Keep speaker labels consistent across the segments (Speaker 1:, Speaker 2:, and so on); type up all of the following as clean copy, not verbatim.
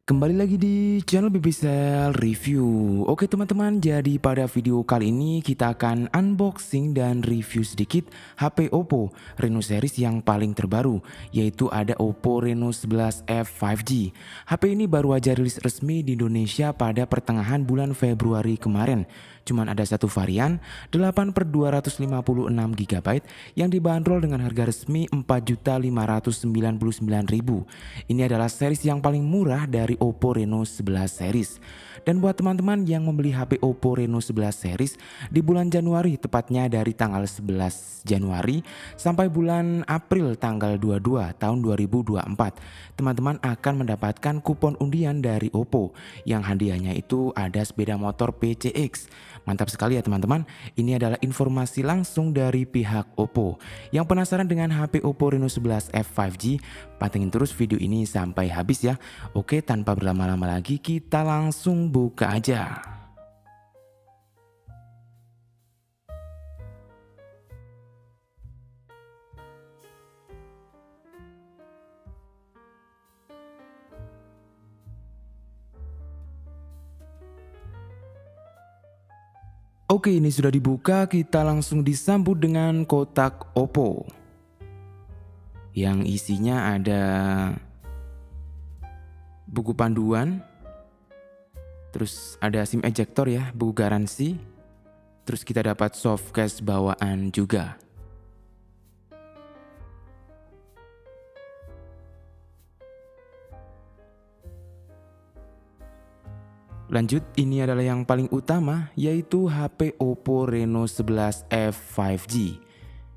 Speaker 1: Kembali lagi di channel BBSell Review. Oke teman-teman, jadi pada video kali ini kita akan unboxing dan review sedikit HP Oppo Reno series yang paling terbaru, yaitu ada Oppo Reno 11F 5G. HP ini baru aja rilis resmi di Indonesia pada pertengahan bulan Februari kemarin. Cuman ada satu varian 8/256 GB yang dibanderol dengan harga resmi 4.599.000. Ini adalah series yang paling murah dari Oppo Reno 11 series. Dan buat teman-teman yang membeli HP Oppo Reno 11 series di bulan Januari, tepatnya dari tanggal 11 Januari sampai bulan April tanggal 22 tahun 2024, teman-teman akan mendapatkan kupon undian dari Oppo yang hadiahnya itu ada sepeda motor PCX. Mantap sekali ya teman-teman. Ini adalah informasi langsung dari pihak Oppo. Yang penasaran dengan HP Oppo Reno 11F 5G, pantengin terus video ini sampai habis ya. Oke, tanpa berlama-lama lagi kita langsung buka aja. Oke, ini sudah dibuka, kita langsung disambut dengan kotak Oppo yang isinya ada buku panduan, terus ada SIM ejector ya, buku garansi, terus kita dapat soft case bawaan juga. Lanjut, ini adalah yang paling utama, yaitu HP Oppo Reno 11F 5G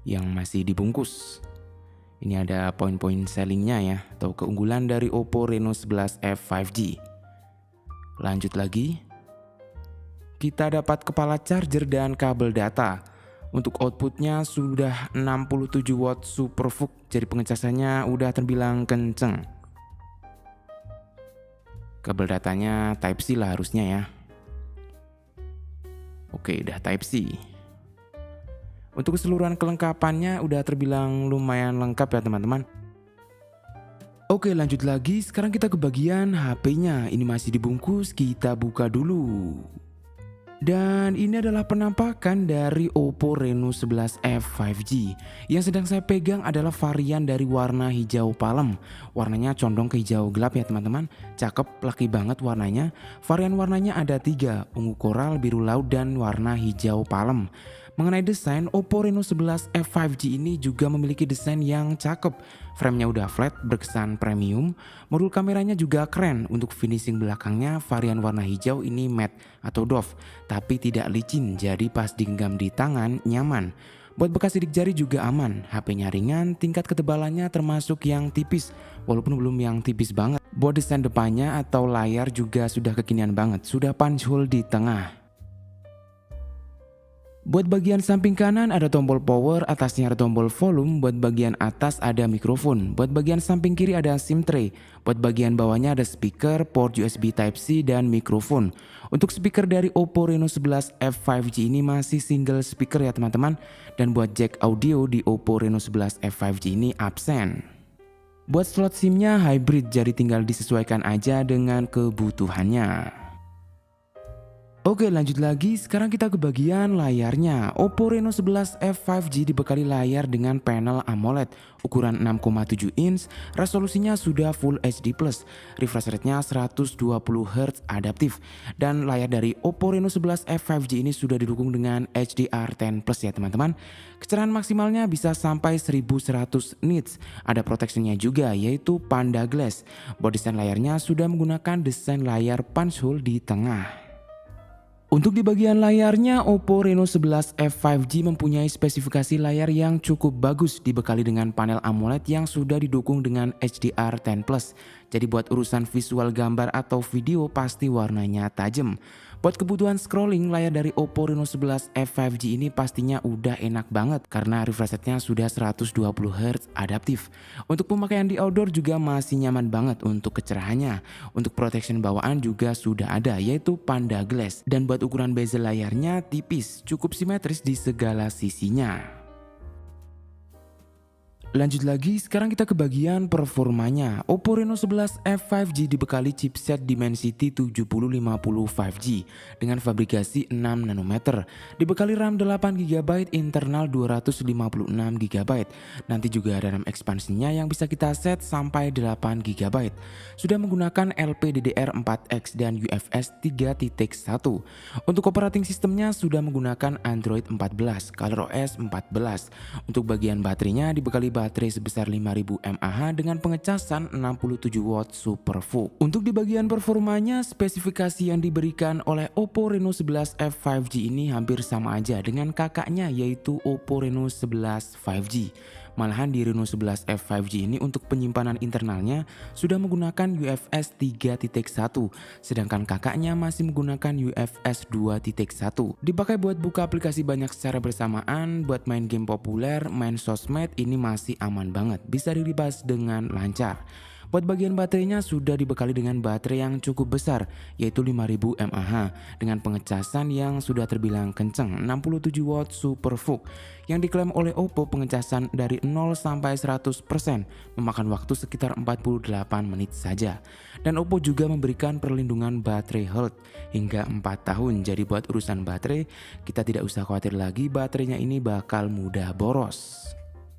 Speaker 1: yang masih dibungkus. Ini ada poin-poin sellingnya ya, atau keunggulan dari Oppo Reno 11F 5G. Lanjut lagi, kita dapat kepala charger dan kabel data. Untuk outputnya sudah 67 watt SuperVOOC, jadi pengecasannya udah terbilang kenceng. Kabel datanya Type-C lah harusnya ya. Oke, udah Type-C. Untuk keseluruhan kelengkapannya udah terbilang lumayan lengkap ya teman-teman. Oke, lanjut lagi. Sekarang kita ke bagian HP-nya. Ini masih dibungkus, kita buka dulu. Dan ini adalah penampakan dari Oppo Reno 11F 5G. Yang sedang saya pegang adalah varian dari warna hijau palem. Warnanya condong ke hijau gelap ya teman-teman. Cakep, laki banget warnanya. Varian warnanya ada 3, ungu koral, biru laut, dan warna hijau palem. Mengenai desain, Oppo Reno 11F 5G ini juga memiliki desain yang cakep. Framenya udah flat, berkesan premium. Modul kameranya juga keren. Untuk finishing belakangnya, varian warna hijau ini matte atau doff, tapi tidak licin, jadi pas digenggam di tangan nyaman. Buat bekas sidik jari juga aman. HP-nya ringan, tingkat ketebalannya termasuk yang tipis, walaupun belum yang tipis banget. Buat desain depannya atau layar juga sudah kekinian banget, sudah punch hole di tengah. Buat bagian samping kanan ada tombol power, atasnya ada tombol volume, buat bagian atas ada mikrofon, buat bagian samping kiri ada SIM tray, buat bagian bawahnya ada speaker, port USB Type-C, dan mikrofon. Untuk speaker dari Oppo Reno 11F 5G ini masih single speaker ya teman-teman, dan buat jack audio di Oppo Reno 11F 5G ini absen. Buat slot SIM-nya hybrid, jadi tinggal disesuaikan aja dengan kebutuhannya. Oke, lanjut lagi. Sekarang kita ke bagian layarnya. Oppo Reno 11F 5G dibekali layar dengan panel AMOLED ukuran 6,7 inch, resolusinya sudah Full HD+, refresh rate-nya 120Hz adaptif, dan layar dari Oppo Reno 11F 5G ini sudah didukung dengan HDR10+ ya teman-teman. Kecerahan maksimalnya bisa sampai 1100 nits. Ada protectionnya juga, yaitu Panda Glass. Buat desain layarnya sudah menggunakan desain layar punch hole di tengah. Untuk di bagian layarnya, Oppo Reno 11F 5G mempunyai spesifikasi layar yang cukup bagus, dibekali dengan panel AMOLED yang sudah didukung dengan HDR10+. Jadi buat urusan visual gambar atau video pasti warnanya tajam. Buat kebutuhan scrolling, layar dari Oppo Reno 11F 5G ini pastinya udah enak banget karena refresh rate-nya sudah 120Hz adaptif. Untuk pemakaian di outdoor juga masih nyaman banget untuk kecerahannya. Untuk protection bawaan juga sudah ada, yaitu Panda Glass. Dan buat ukuran bezel layarnya tipis, cukup simetris di segala sisinya. Lanjut lagi, sekarang kita ke bagian performanya. Oppo Reno 11F 5G dibekali chipset Dimensity 7050 5G dengan fabrikasi 6 nanometer, dibekali RAM 8 GB, internal 256 GB. Nanti juga ada RAM ekspansinya yang bisa kita set sampai 8 GB. Sudah menggunakan LPDDR4X dan UFS 3.1. Untuk operating sistemnya sudah menggunakan Android 14, ColorOS 14. Untuk bagian baterainya dibekali baterai sebesar 5000 mAh dengan pengecasan 67 watt SuperVOOC. Untuk di bagian performanya, spesifikasi yang diberikan oleh Oppo Reno 11F 5G ini hampir sama aja dengan kakaknya, yaitu Oppo Reno 11 5G. Malahan di Reno 11F 5G ini untuk penyimpanan internalnya sudah menggunakan UFS 3.1, sedangkan kakaknya masih menggunakan UFS 2.1. Dipakai buat buka aplikasi banyak secara bersamaan, buat main game populer, main sosmed ini masih aman banget, bisa dilibas dengan lancar. Buat bagian baterainya sudah dibekali dengan baterai yang cukup besar, yaitu 5000 mAh dengan pengecasan yang sudah terbilang kenceng, 67 watt SuperVOOC. Yang diklaim oleh Oppo pengecasan dari 0 sampai 100% memakan waktu sekitar 48 menit saja. Dan Oppo juga memberikan perlindungan baterai health hingga 4 tahun. Jadi buat urusan baterai, kita tidak usah khawatir lagi baterainya ini bakal mudah boros.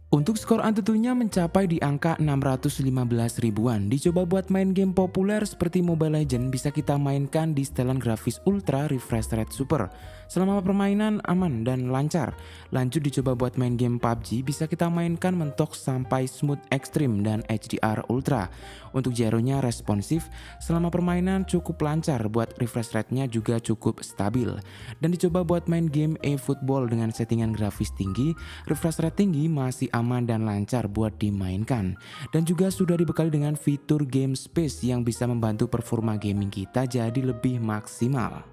Speaker 1: Untuk skor Antutunya mencapai di angka 615 ribuan. Dicoba buat main game populer seperti Mobile Legends, bisa kita mainkan di setelan grafis Ultra Refresh Rate Super. Selama permainan aman dan lancar. Lanjut dicoba buat main game PUBG, bisa kita mainkan mentok sampai Smooth Extreme dan HDR Ultra. Untuk gyronya responsif, selama permainan cukup lancar, buat refresh rate-nya juga cukup stabil. Dan dicoba buat main game eFootball dengan settingan grafis tinggi, refresh rate tinggi masih aman dan lancar buat dimainkan. Dan juga sudah dibekali dengan fitur game space yang bisa membantu performa gaming kita jadi lebih maksimal.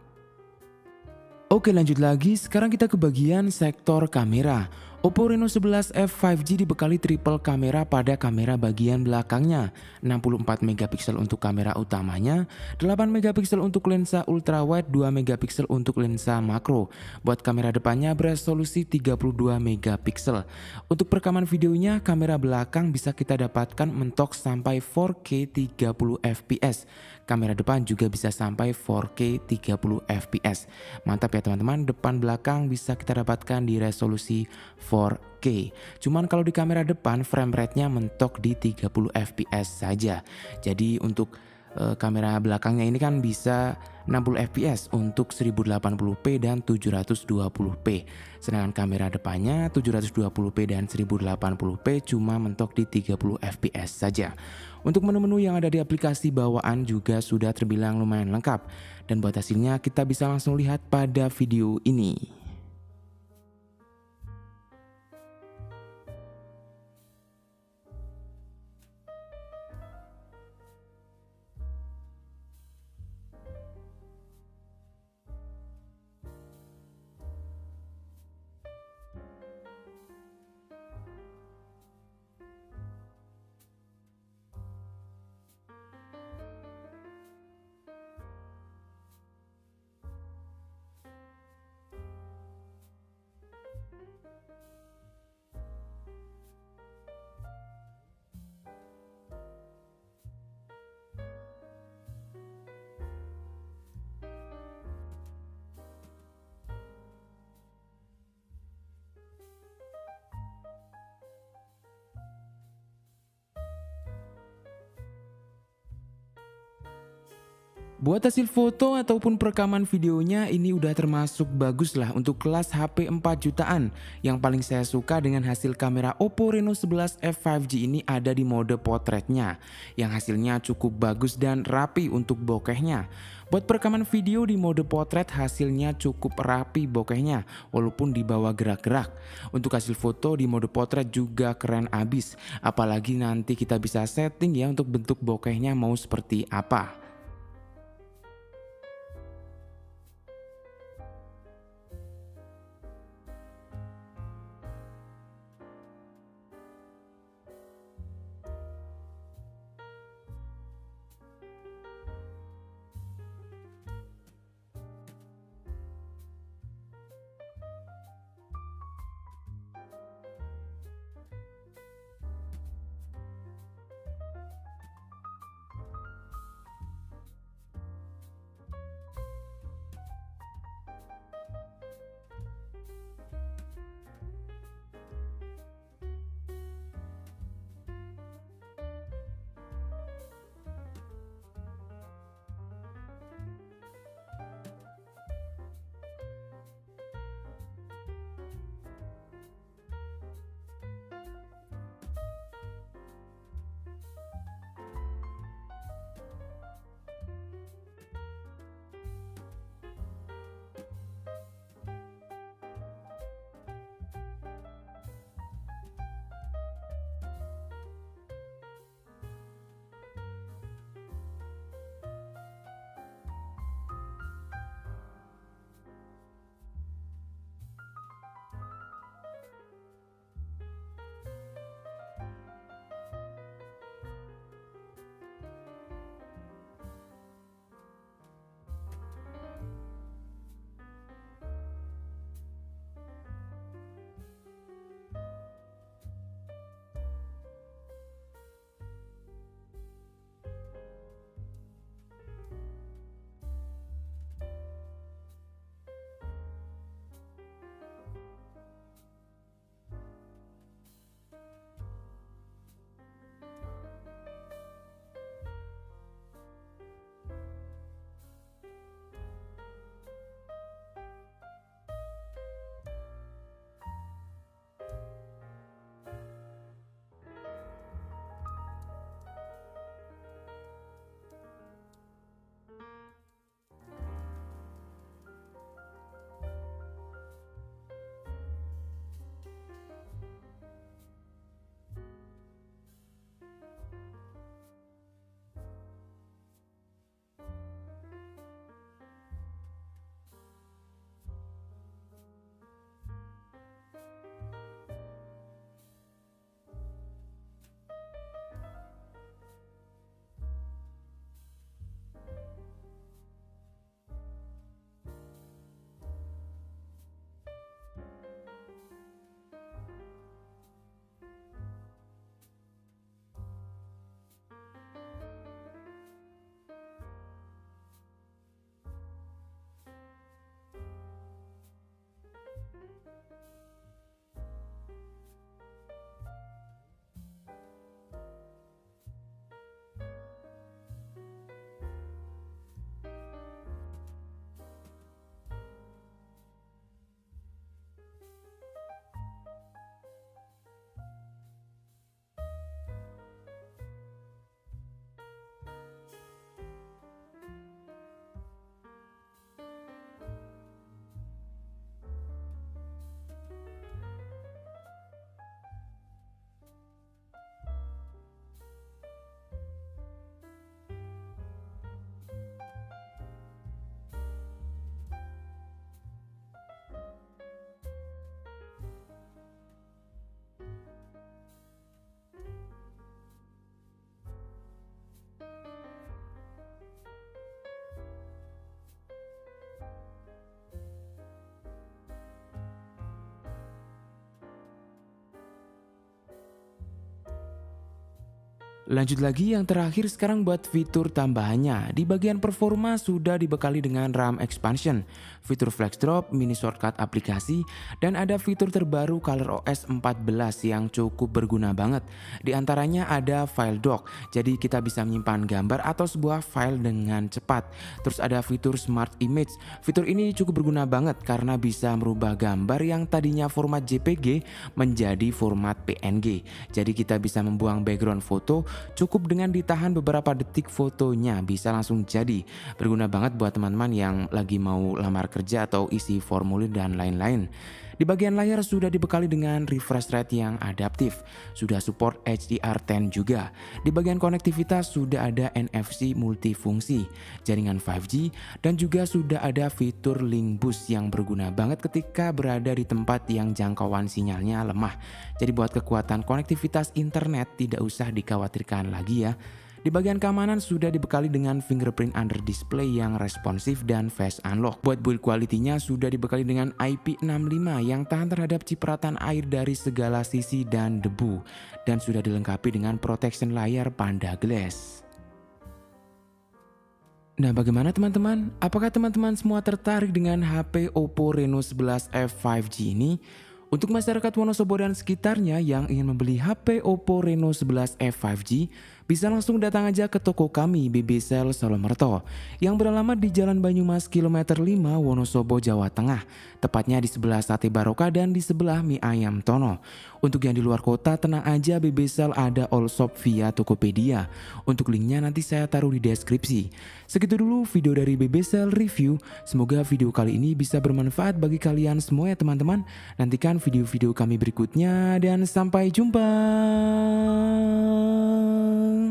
Speaker 1: Oke, lanjut lagi, sekarang kita ke bagian sektor kamera. Oppo Reno 11F 5G dibekali triple kamera pada kamera bagian belakangnya, 64 megapiksel untuk kamera utamanya, 8 megapiksel untuk lensa ultrawide, 2 megapiksel untuk lensa makro. Buat kamera depannya beresolusi 32 megapiksel. Untuk perekaman videonya, kamera belakang bisa kita dapatkan mentok sampai 4K 30 fps. Kamera depan juga bisa sampai 4K 30 fps. Mantap ya teman-teman, depan belakang bisa kita dapatkan di resolusi 4K. Cuman kalau di kamera depan frame rate-nya mentok di 30 fps saja. Jadi untuk kamera belakangnya ini kan bisa 60 fps untuk 1080p dan 720p. Sedangkan kamera depannya 720p dan 1080p cuma mentok di 30 fps saja. Untuk menu-menu yang ada di aplikasi bawaan juga sudah terbilang lumayan lengkap. Dan buat hasilnya kita bisa langsung lihat pada video ini. Buat hasil foto ataupun perekaman videonya ini udah termasuk bagus lah untuk kelas HP 4 jutaan. Yang paling saya suka dengan hasil kamera Oppo Reno 11F 5G ini ada di mode potretnya, yang hasilnya cukup bagus dan rapi untuk bokehnya. Buat perekaman video di mode potret hasilnya cukup rapi bokehnya walaupun dibawa gerak-gerak. Untuk hasil foto di mode potret juga keren abis, apalagi nanti kita bisa setting ya untuk bentuk bokehnya mau seperti apa. Lanjut lagi yang terakhir sekarang buat fitur tambahannya. Di bagian performa sudah dibekali dengan RAM expansion, fitur flex drop, mini shortcut aplikasi, dan ada fitur terbaru ColorOS 14 yang cukup berguna banget. Di antaranya ada file dock, jadi kita bisa menyimpan gambar atau sebuah file dengan cepat. Terus ada fitur smart image. Fitur ini cukup berguna banget karena bisa merubah gambar yang tadinya format JPG menjadi format PNG. Jadi kita bisa membuang background foto cukup dengan ditahan beberapa detik, fotonya bisa langsung jadi. Berguna banget buat teman-teman yang lagi mau lamar kerja atau isi formulir dan lain-lain. Di bagian layar sudah dibekali dengan refresh rate yang adaptif, sudah support HDR10 juga. Di bagian konektivitas sudah ada NFC multifungsi, jaringan 5G, dan juga sudah ada fitur link boost yang berguna banget ketika berada di tempat yang jangkauan sinyalnya lemah. Jadi buat kekuatan konektivitas internet tidak usah dikhawatirkan lagi ya. Di bagian keamanan sudah dibekali dengan fingerprint under display yang responsif dan face unlock. Buat build quality-nya sudah dibekali dengan IP65 yang tahan terhadap cipratan air dari segala sisi dan debu. Dan sudah dilengkapi dengan protection layar Panda Glass. Nah, bagaimana teman-teman? Apakah teman-teman semua tertarik dengan HP Oppo Reno 11F 5G ini? Untuk masyarakat Wonosobo dan sekitarnya yang ingin membeli HP Oppo Reno 11F 5G, bisa langsung datang aja ke toko kami BBCell Solomerto yang beralamat di Jalan Banyumas kilometer 5 Wonosobo, Jawa Tengah, tepatnya di sebelah Sate Barokah dan di sebelah Mie Ayam Tono. Untuk yang di luar kota, tenang aja, BBCell ada all shop via Tokopedia. Untuk linknya nanti saya taruh di deskripsi. Segitu dulu video dari BBCell Review. Semoga video kali ini bisa bermanfaat bagi kalian semua ya teman-teman. Nantikan video-video kami berikutnya dan sampai jumpa.